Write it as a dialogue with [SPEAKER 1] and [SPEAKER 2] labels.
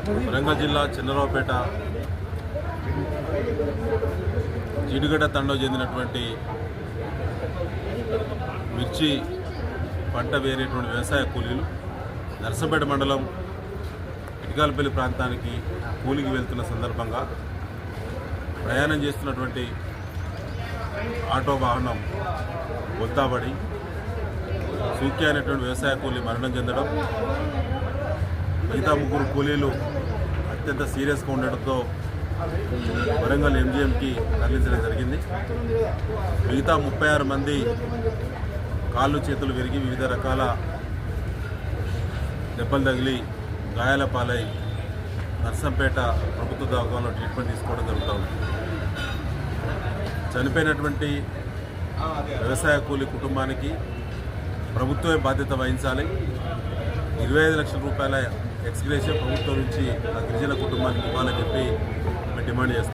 [SPEAKER 1] వరంగల్ జిల్లా చంద్రరావుపేట జీడిగడ్డ తండకు చెందినటువంటి మిర్చి పంట వేరేటువంటి వ్యవసాయ కూలీలు నర్సంపేట మండలం ఇటికాలపల్లి ప్రాంతానికి కూలికి వెళ్తున్న సందర్భంగా ప్రయాణం చేస్తున్నటువంటి ఆటో వాహనం బొత్తాబడి సూక్య అనేటువంటి వ్యవసాయ కూలీ మరణం చెందడం, మిగతా ముగ్గురు కూలీలు అత్యంత సీరియస్గా ఉండడంతో వరంగల్ ఎంజీఎంకి తరలించడం జరిగింది. మిగతా 36 మంది కాళ్ళు చేతులు విరిగి వివిధ రకాల దెబ్బలు తగిలి గాయాల పాలై నర్సంపేట ప్రభుత్వ దవాఖానలో ట్రీట్మెంట్ తీసుకోవడం జరుగుతుంది. చనిపోయినటువంటి వ్యవసాయ కూలీ కుటుంబానికి ప్రభుత్వమే బాధ్యత వహించాలి. 25 లక్షల రూపాయల ఎక్స్గ్రేషియా ప్రభుత్వం నుంచి ఆ గిరిజన కుటుంబానికి ఇవ్వాలని చెప్పి మేము డిమాండ్ చేస్తాం.